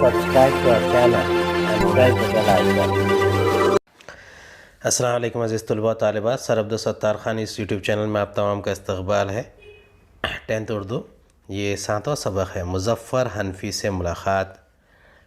subscribe to our channel and press the bell icon. अस्सलाम वालेकुम अज़ीज़ तलबा तालिबात। सर अब्दुल सत्तार ख़ान इस यूट्यूब चैनल में आप तमाम का इस्तक़बाल है। 10th उर्दू, ये 7वां सबक है, मुज़फ़्फ़र हनफ़ी से मुलाक़ात।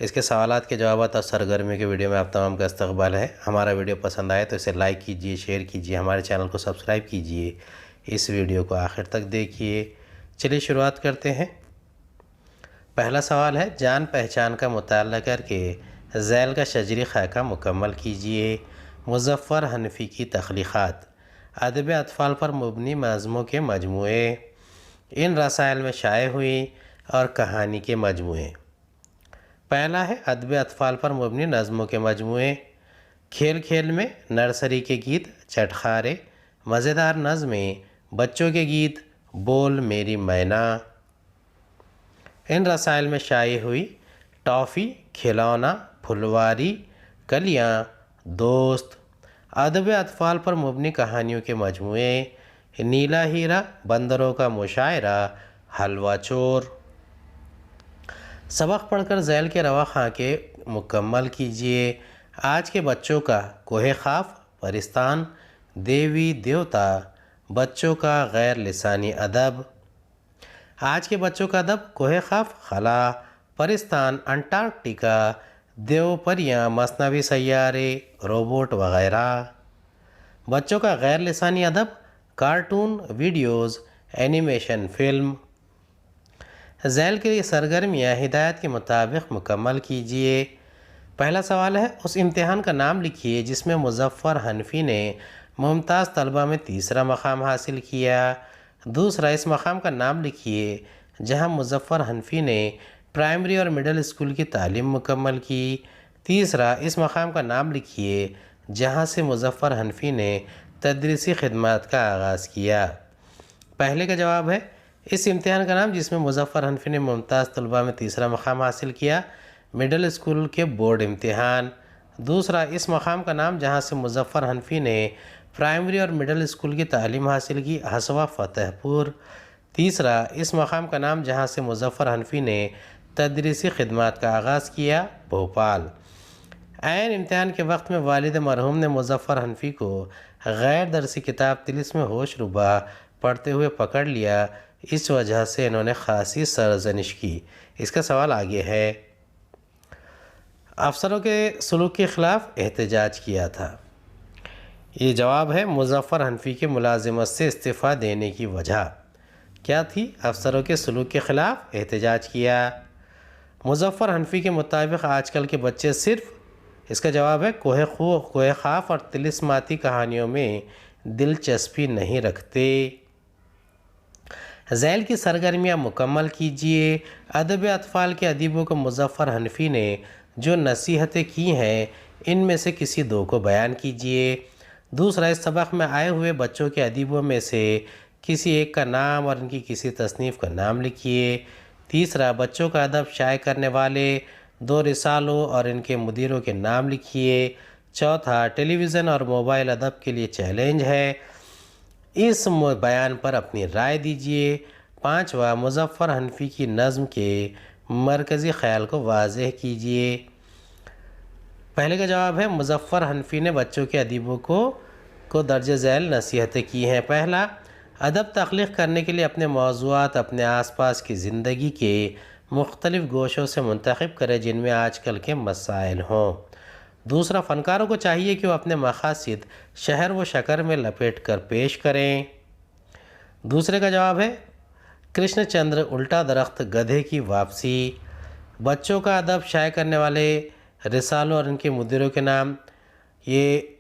इसके सवालात के जवाबात और सरगर्मी के वीडियो में आप तमाम का इस्तक़बाल है। हमारा वीडियो पसंद आए तो इसे लाइक कीजिए, शेयर कीजिए, हमारे चैनल को सब्सक्राइब कीजिए। इस वीडियो को आखिर तक देखिए। चलिए शुरुआत करते हैं। पहला सवाल है, जान पहचान का मुताला करके ज़ैल का शजरी ख़ाका मुकम्मल कीजिए। मुज़फ़्फ़र हनफ़ी की तख़लीक़ात, अदब अतफ़ाल पर मुबनी नज़्मों के मजमूए, इन रसाइल में शाये हुई और कहानी के मजमूए। पहला है अदब अतफ़ाल पर मुबनी नज़्मों के मजमूए। खेल खेल में नर्सरी के गीत, चटखारे, मज़ेदार नज़में, बच्चों के गीत, बोल मेरी मैना। इन रसाइल में शाये हुई टॉफ़ी, खिलौना, फुलवारी, कलियाँ, दोस्त। अदब अतफ़ाल पर मुबनी कहानियों के मजमूए, नीला हीरा, बंदरों का मुशायरा, हलवा चोर। सबक पढ़कर ज़ैल के रवा ख़ाके मुकम्मल कीजिए। आज के बच्चों का कोहे ख़ाफ़, परिस्तान, देवी देवता। बच्चों का गैर लिसानी अदब। आज के बच्चों का अदब, कोहे ख़ाफ़, खला, परिस्तान, अंटार्कटिका, देव परियाँ, मसनवी सैयारे, रोबोट वग़ैरह। बच्चों का गैर लिसानी अदब, कार्टून, वीडियोज़, एनिमेशन फ़िल्म। ज़ैल की सरगर्मियाँ हिदायत के मुताबिक मुकम्मल कीजिए। पहला सवाल है, उस इम्तिहान का नाम लिखिए जिसमें मुज़फ़्फ़र हनफ़ी ने मुमताज़ तलबा में तीसरा मकाम हासिल किया। दूसरा, इस मकाम का नाम लिखिए जहां मुज़फ़्फ़र हनफ़ी ने प्राइमरी और मिडिल स्कूल की तालीम मुकम्मल की। तीसरा, इस मकाम का नाम लिखिए जहां से मुज़फ़्फ़र हनफ़ी ने तदरीसी खिदमत का आगाज़ किया। पहले का जवाब है, इस इम्तिहान का नाम जिसमें मुज़फ़्फ़र हनफ़ी ने मुमताज़ तलबा में तीसरा मकाम हासिल किया, मिडिल स्कूल के बोर्ड इम्तिहान। दूसरा, इस मकाम का नाम जहाँ से मुज़फ़्फ़र हनफ़ी ने प्राइमरी और मिडिल स्कूल की तालीम हासिल की, हसवा फ़तेहपुर। तीसरा, इस मकाम का नाम जहाँ से मुज़फ़्फ़र हनफ़ी ने तदरीसी खिदमत का आगाज़ किया, भोपाल। ऐन इम्तिहान के वक्त में वालिद मरहूम ने मुज़फ़्फ़र हनफ़ी को गैर दरसी किताब तिलिस्म होश रुबा पढ़ते हुए पकड़ लिया। इस वजह से इन्होंने ख़ासी सरजनिश की। इसका सवाल आगे है, अफसरों के सलूक के ख़िलाफ़ एहतजाज किया था। ये जवाब है, मुज़फ़्फ़र हनफ़ी के मुलाजिमत से इस्तीफ़ा देने की वजह क्या थी? अफसरों के सलूक के ख़िलाफ़ एहतजाज किया। मुज़फ़्फ़र हनफ़ी के मुताबिक आजकल के बच्चे सिर्फ़, इसका जवाब है, कोहे ख़ाफ़ और तिलिस्माती कहानियों में दिलचस्पी नहीं रखते। ज़ैल की सरगर्मियाँ मुकम्मल कीजिए। अदब अतफ़ाल के अदीबों को मुज़फ़्फ़र हनफ़ी ने जो नसीहतें की हैं, इनमें से किसी दो को बयान कीजिए। दूसरा, इस सबक में आए हुए बच्चों के अदीबों में से किसी एक का नाम और इनकी किसी तसनीफ़ का नाम लिखिए। तीसरा, बच्चों का अदब शाये करने वाले 2 रिसालों और इनके मुदीरों के नाम लिखिए। चौथा, टेलीविज़न और मोबाइल अदब के लिए चैलेंज है, इस बयान पर अपनी राय दीजिए। पाँचवा, मुज़फ़्फ़र हनफ़ी की नज़्म के मरकज़ी ख़याल को वाज़ेह कीजिए। पहले का जवाब है, मुज़फ़्फ़र हनफ़ी ने बच्चों के अदीबों को दर्ज ज़ैल नसीहतें की हैं। पहला, अदब तख़लीक़ करने के लिए अपने मौज़ूआत अपने आस पास की ज़िंदगी के मुख्तलिफ़ गोशों से मुंतख़ब करें जिनमें आजकल के मसाइल हों। दूसरा, फ़नकारों को चाहिए कि वो अपने मक़ासिद शहर व शकर में लपेट कर पेश करें। दूसरे का जवाब है, कृष्णचंद्र, उल्टा दरख्त, गधे की वापसी। बच्चों का अदब शाये करने वाले रिसालों और इनके मुदीरों के नाम, ये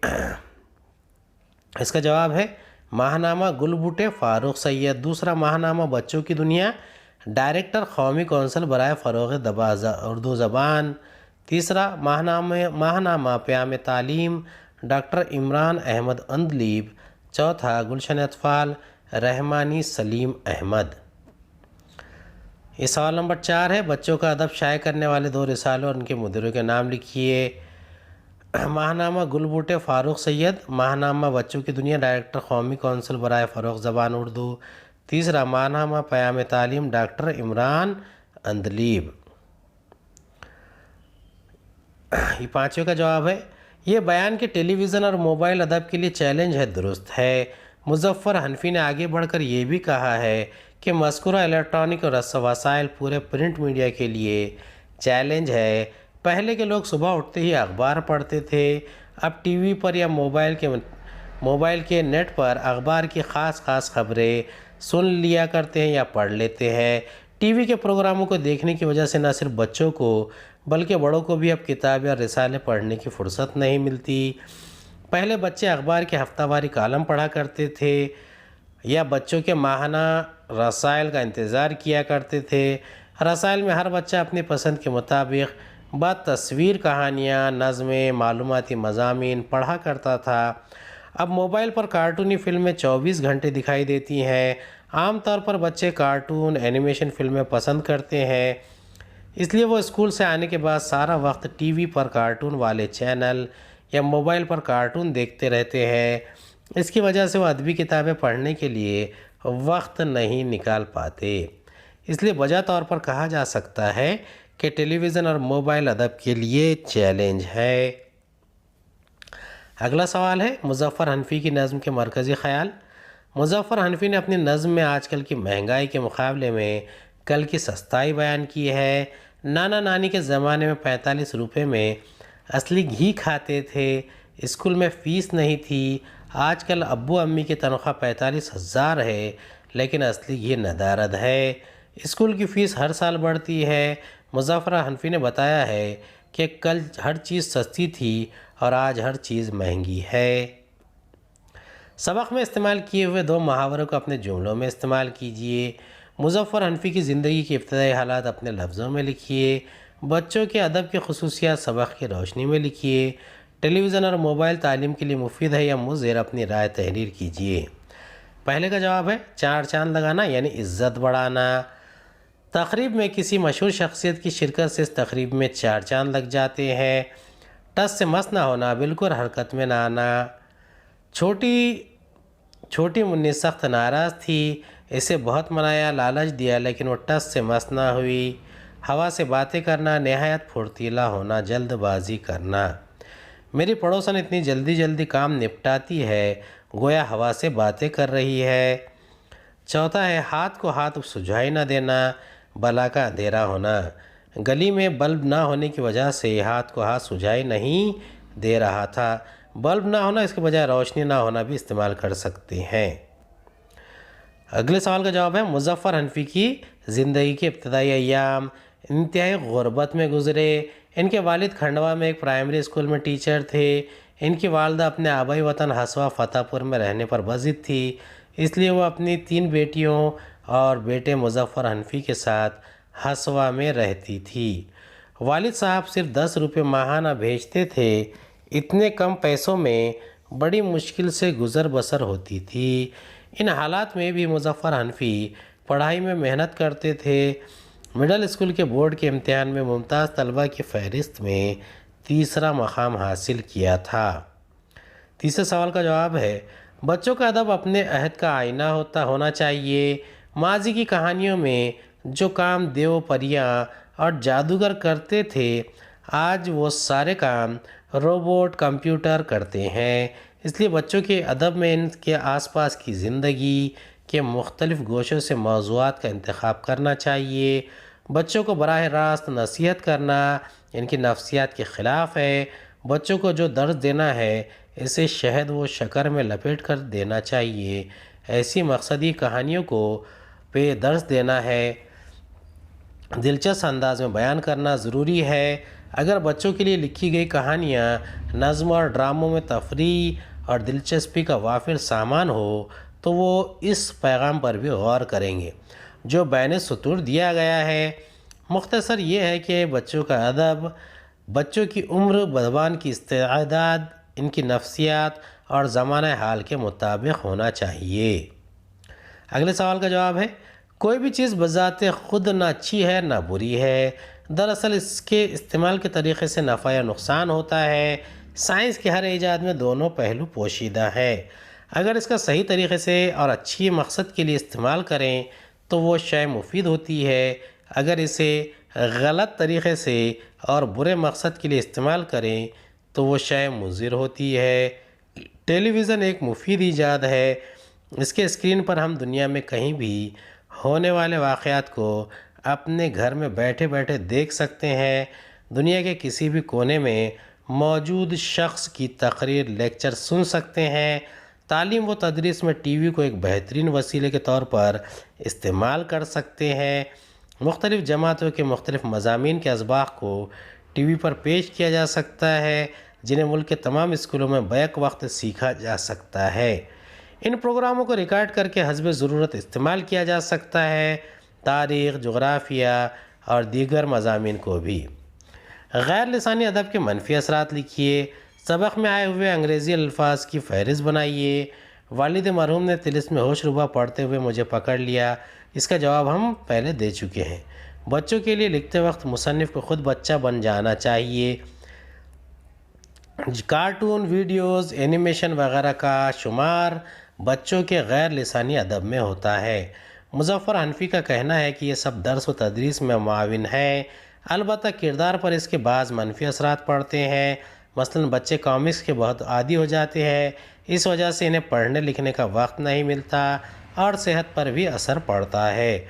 इसका जवाब है, माहनामा गुलबूटे फ़ारूक सैयद। दूसरा, माहनामा बच्चों की दुनिया, डायरेक्टर कौमी कौंसिल बराए फ़रोग़ उर्दू ज़बान। तीसरा, माहनामा प्याम तालीम, डॉक्टर इमरान अहमद अंदलीब। चौथा, गुलशन अतफ़ाल, रहमानी सलीम अहमद। ये सवाल नंबर 4 है, बच्चों का अदब शाये करने वाले 2 रिसालों और उनके मुदीरों के नाम लिखिए। माहनामा गुलबूटे फ़ारूक सैयद, माहनामा बच्चों की दुनिया, डायरेक्टर कौमी कौंसिल बराए फ़रोग़ ज़बान उर्दू। तीसरा, माहनामा प्याम तालीम, डॉक्टर इमरान अंदलीब। ये पाँचवें का जवाब है, ये बयान कि टेलीविज़न और मोबाइल अदब के लिए चैलेंज है, दुरुस्त है। मुज़फ़्फ़र हनफी ने आगे बढ़कर ये भी कहा है कि मज़कूरा इलेक्ट्रॉनिक और वसाइल पूरे प्रिंट मीडिया के लिए चैलेंज है। पहले के लोग सुबह उठते ही अखबार पढ़ते थे, अब टीवी पर या मोबाइल के नेट पर अखबार की ख़ास खबरें सुन लिया करते हैं या पढ़ लेते हैं। टीवी के प्रोग्रामों को देखने की वजह से न सिर्फ बच्चों को बल्कि बड़ों को भी अब किताब या रिसाले पढ़ने की फुर्सत नहीं मिलती। पहले बच्चे अखबार के हफ्तावारी कॉलम पढ़ा करते थे या बच्चों के माहाना रसायल का इंतज़ार किया करते थे। रसायल में हर बच्चा अपनी पसंद के मुताबिक तस्वीर कहानियाँ, नज़में, मालूमाती मज़ामीन पढ़ा करता था। अब मोबाइल पर कार्टूनी फ़िल्में 24 घंटे दिखाई देती हैं। आमतौर पर बच्चे कार्टून, एनिमेशन फ़िल्में पसंद करते हैं, इसलिए वो स्कूल से आने के बाद सारा वक्त टीवी पर कार्टून वाले चैनल या मोबाइल पर कार्टून देखते रहते हैं। इसकी वजह से वो अदबी किताबें पढ़ने के लिए वक्त नहीं निकाल पाते। इसलिए वजह तौर पर कहा जा सकता है कि टेलीविज़न और मोबाइल अदब के लिए चैलेंज है। अगला सवाल है, मुज़फ़्फ़र हनफी की नज़्म के मरकज़ी ख़याल। मुज़फ़्फ़र हनफी ने अपनी नज़्म में आजकल की महंगाई के मुकाबले में कल की सस्ताई बयान की है। नाना नानी के ज़माने में 45 रुपये में असली घी खाते थे, स्कूल में फ़ीस नहीं थी। आजकल अब्बू अम्मी की तनख्वाह 45,000 है, लेकिन असली घी नदारद है। स्कूल की फ़ीस हर साल बढ़ती है। मुज़फ़्फ़र हनफी ने बताया है कि कल हर चीज़ सस्ती थी और आज हर चीज़ महंगी है। सबक में इस्तेमाल किए हुए 2 मुहावरों को अपने जुमलों में इस्तेमाल कीजिए। मुज़फ़्फ़र हनफी की ज़िंदगी के इब्तदाई हालात अपने लफ्ज़ों में लिखिए। बच्चों के अदब की ख़ुसूसियात सबक की रोशनी में लिखिए। टेलीविज़न और मोबाइल तालीम के लिए मुफीद है या मुज़िर, अपनी राय तहरीर कीजिए। पहले का जवाब है 4 चांद लगाना यानी इज़्ज़त बढ़ाना। तकरीब में किसी मशहूर शख्सियत की शिरकत से इस तकरीब में 4 चांद लग जाते हैं। टस से मस ना होना, बिल्कुल हरकत में ना आना। छोटी मुन्नी सख्त नाराज़ थी, इसे बहुत मनाया, लालच दिया, लेकिन वो टस से मस ना हुई। हवा से बातें करना, नहायत फुर्तीला होना, जल्दबाजी करना। मेरी पड़ोसन इतनी जल्दी काम निपटाती है, गोया हवा से बातें कर रही है। चौथा है, हाथ को हाथ सुझाई ना देना, बला का अंधेरा होना। गली में बल्ब ना होने की वजह से हाथ को हाथ सुझाई नहीं दे रहा था। बल्ब ना होना, इसके बजाय रोशनी ना होना भी इस्तेमाल कर सकते हैं। अगले सवाल का जवाब है, मुज़फ़्फ़र हनफी की ज़िंदगी के इब्तदाई अय्याम इंतहाई गुर्बत में गुज़रे। इनके वालिद खंडवा में एक प्राइमरी स्कूल में टीचर थे। इनकी वालदा अपने आबाई वतन हसवा फ़तेहपुर में रहने पर बज़िद थी, इसलिए वो अपनी 3 बेटियों और बेटे मुज़फ़्फ़र हनफी के साथ हसवा में रहती थी। वालिद साहब सिर्फ 10 रुपये माहाना भेजते थे। इतने कम पैसों में बड़ी मुश्किल से गुज़र बसर होती थी। इन हालात में भी मुज़फ़्फ़र हनफी पढ़ाई में मेहनत करते थे। मिडिल स्कूल के बोर्ड के इम्तिहान में मुमताज़ तलबा की फ़हरिस्त में 3रा मकाम हासिल किया था। तीसरे सवाल का जवाब है, बच्चों का अदब अपने अहद का आईना होना चाहिए। माजी की कहानियों में जो काम देव, परियां और जादूगर करते थे, आज वो सारे काम रोबोट, कंप्यूटर करते हैं। इसलिए बच्चों के अदब में इनके आसपास की ज़िंदगी के मुख्तलिफ़ गोशों से मौज़ूआत का इंतख़ाब करना चाहिए। बच्चों को बराह रास्त नसीहत करना इनकी नफ्सियात के ख़िलाफ़ है। बच्चों को जो दर्स देना है, इसे शहद व शक्कर में लपेट कर देना चाहिए। ऐसी मकसदी कहानियों को पे दर्स देना है, दिलचस्प अंदाज में बयान करना ज़रूरी है। अगर बच्चों के लिए लिखी गई कहानियाँ, नज़्म और ड्रामों में तफरीह और दिलचस्पी का वाफिर सामान हो, तो वो इस पैगाम पर भी गौर करेंगे जो बैन सतूर दिया गया है। मुख्तसर ये है कि बच्चों का अदब बच्चों की उम्र, ज़बान की इस्तेदाद, इनकी नफ्सियात और ज़माना हाल के मुताबिक होना चाहिए। अगले सवाल का जवाब है, कोई भी चीज़ बज़ाते ख़ुद ना अच्छी है ना बुरी है। दरअसल इसके इस्तेमाल के तरीक़े से नफ़ा या नुकसान होता है। साइंस के हर ईजाद में दोनों पहलू पोशीदा है। अगर इसका सही तरीक़े से और अच्छी मकसद के लिए इस्तेमाल करें तो वो शय मुफीद होती है। अगर इसे गलत तरीक़े से और बुरे मकसद के लिए इस्तेमाल करें तो वो शय मुज़िर होती है। टेलीविज़न एक मुफीद ईजाद है। इसके स्क्रीन पर हम दुनिया में कहीं भी होने वाले वाक़यात को अपने घर में बैठे बैठे देख सकते हैं। दुनिया के किसी भी कोने में मौजूद शख्स की तकरीर, लेक्चर सुन सकते हैं। तालीम व तदरीस में टीवी को एक बेहतरीन वसीले के तौर पर इस्तेमाल कर सकते हैं। मुख्तलिफ़ जमातों के मुख्तलिफ़ मज़ामीन के असबाक़ को टीवी पर पेश किया जा सकता है, जिन्हें मुल्क के तमाम स्कूलों में बैक वक्त सीखा जा सकता है। इन प्रोग्रामों को रिकॉर्ड करके हस्ब ज़रूरत इस्तेमाल किया जा सकता है। तारीख़, जोग्राफिया और दीगर मज़ामीन को भी। गैर लिसानी अदब के मनफी असरात लिखिए। सबक में आए हुए अंग्रेज़ी अल्फाज की फ़हरिस्त बनाइए। वालिद मरहूम ने तिलिस्म होशरुबा पढ़ते हुए मुझे पकड़ लिया। इसका जवाब हम पहले दे चुके हैं। बच्चों के लिए लिखते वक्त मुसन्निफ़ को ख़ुद बच्चा बन जाना चाहिए। कार्टून, वीडियोज़, एनिमेशन वगैरह का शुमार बच्चों के गैर लिसानी अदब में होता है। मुज़फ़्फ़र हनफ़ी का कहना है कि ये सब दर्स व तदरीस में मुआविन है। अलबत्ता किरदार पर इसके बाज़ मनफी असरात पड़ते हैं। मसलन बच्चे कॉमिक्स के बहुत आदी हो जाते हैं। इस वजह से इन्हें पढ़ने लिखने का वक्त नहीं मिलता और सेहत पर भी असर पड़ता है।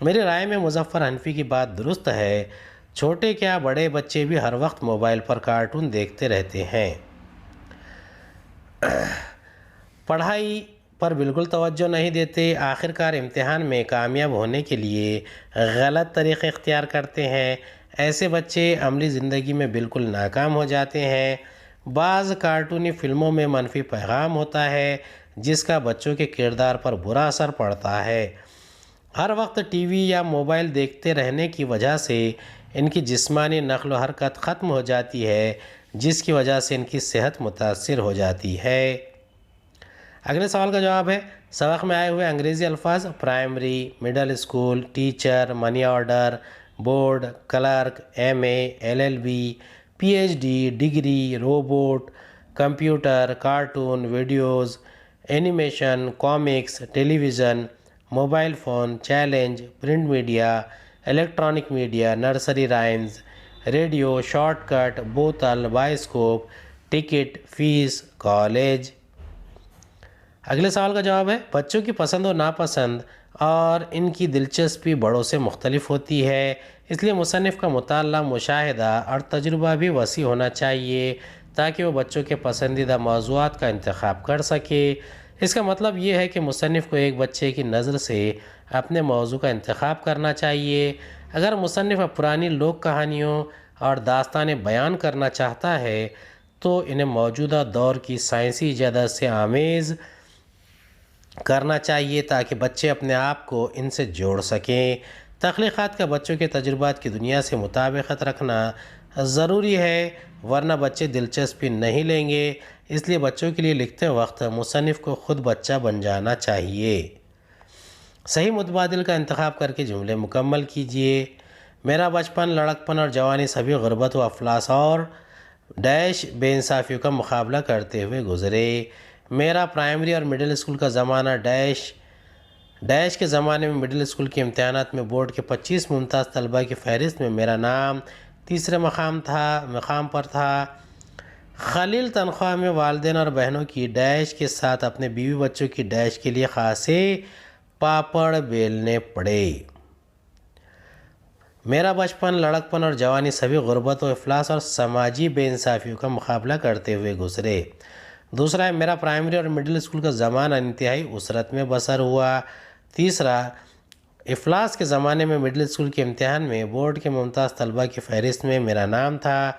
मेरी राय में मुज़फ़्फ़र हनफ़ी की बात दुरुस्त है। छोटे क्या बड़े बच्चे भी हर वक्त मोबाइल पर कार्टून देखते रहते हैं। पढ़ाई पर बिल्कुल तवज्जो नहीं देते। आखिरकार इम्तिहान में कामयाब होने के लिए गलत तरीक़े इख्तियार करते हैं। ऐसे बच्चे अमली ज़िंदगी में बिल्कुल नाकाम हो जाते हैं। बाज़ कार्टूनी फ़िल्मों में मनफी पैगाम होता है, जिसका बच्चों के किरदार पर बुरा असर पड़ता है। हर वक्त टीवी या मोबाइल देखते रहने की वजह से इनकी जिस्मानी नक़्ल व हरकत ख़त्म हो जाती है, जिसकी वजह से इनकी सेहत मुतासिर हो जाती है। अगले सवाल का जवाब है, सबक में आए हुए अंग्रेज़ी अल्फाज primary, middle school, teacher, money order, board, clerk, MA, LLB, PhD, degree, robot, computer, cartoon, videos, animation, comics, television, mobile phone, challenge, print media, electronic media, nursery rhymes, radio, shortcut, बोतल, बायोस्कोप, टिकट, फ़ीस, कॉलेज। अगले सवाल का जवाब है, बच्चों की पसंद और नापसंद और इनकी दिलचस्पी बड़ों से मुख्तलिफ होती है, इसलिए मुसन्निफ़ का मुताला, मुशाहिदा और तजुर्बा भी वसी होना चाहिए ताकि वो बच्चों के पसंदीदा मौज़ूआत का इंतखाब कर सके। इसका मतलब ये है कि मुसन्निफ़ को एक बच्चे की नज़र से अपने मौज़ू का इंतखाब करना चाहिए। अगर मुसन्निफ़ पुरानी लोक कहानियों और दास्तानें बयान करना चाहता है तो इन्हें मौजूदा दौर की साइंसी इजाज़त से आमेज़ करना चाहिए ताकि बच्चे अपने आप को इनसे जोड़ सकें। तख्लीक़ात का बच्चों के तजुर्बात की दुनिया से मुताबिकत रखना ज़रूरी है, वरना बच्चे दिलचस्पी नहीं लेंगे। इसलिए बच्चों के लिए लिखते वक्त मुसन्निफ़ को ख़ुद बच्चा बन जाना चाहिए। सही मुतबादिल का इंतखाब करके जुमले मुकम्मल कीजिए। मेरा बचपन, लड़कपन और जवानी सभी गुर्बत व अफलास और डैश बेइंसाफ़ियों का मुकाबला करते हुए गुज़रे। मेरा प्राइमरी और मिडिल स्कूल का ज़माना डैश के ज़माने में मिडिल स्कूल के इम्तहानात में बोर्ड के 25 मुमताज़ तलबा की फ़हरिस्त में मेरा नाम तीसरे मकाम पर था। खलील तनख्वाह में वालिदैन और बहनों की डैश के साथ अपने बीवी बच्चों की डैश के लिए खासे पापड़ बेलने पड़े। मेरा बचपन, लड़कपन और जवानी सभी गुर्बत व इफलास और समाजी बेइंसाफ़ियों का मुकाबला करते हुए गुज़रे। दूसरा है, मेरा प्राइमरी और मिडिल स्कूल का ज़माना इंतहाई उसरत में बसर हुआ। तीसरा, इफलास के ज़माने में मिडिल स्कूल के इम्तहान में बोर्ड के मुमताज़ तलबा की फ़हरिस्त में मेरा नाम था।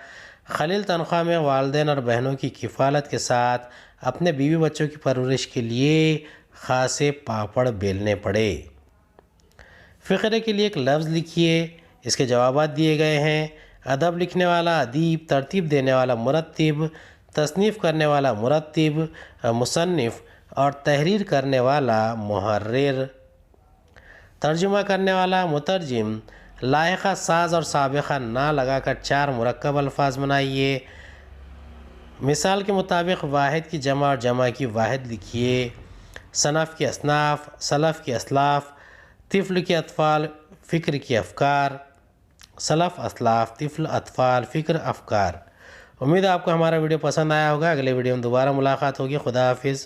खलील तनख्वाह में वालिदैन और बहनों की किफ़ालत के साथ अपने बीवी बच्चों की परवरिश के लिए खासे पापड़ बेलने पड़े। फ़िक्रे के लिए एक लफ्ज़ लिखिए, इसके जवाबात दिए गए हैं। अदब लिखने वाला अदीब, तरतीब देने वाला मुरत्तिब, तसनीफ़ करने वाला मुरत्तिब, मुसन्निफ़ और तहरीर करने वाला मुहर्रिर, तर्जुमा करने वाला मुतरजिम। लायक़ा साज और साबिक़ा ना लगाकर 4 मुरक्कब अल्फाज बनाइए। मिसाल के मुताबिक वाहिद की जमा और जमा की वाहिद लिखिए। सनफ़ की असनाफ़, सलफ़ की असलाफ़, तिफ़्ल की अतफ़ाल, फ़िक्र की अफ़कार। सलफ़, असलाफ़, तिफ़ल, अतफ़ाल, फ़िक्र, अफ़कार। उम्मीद है आपको हमारा वीडियो पसंद आया होगा। अगले वीडियो में दोबारा मुलाकात होगी। खुदा हाफिज़।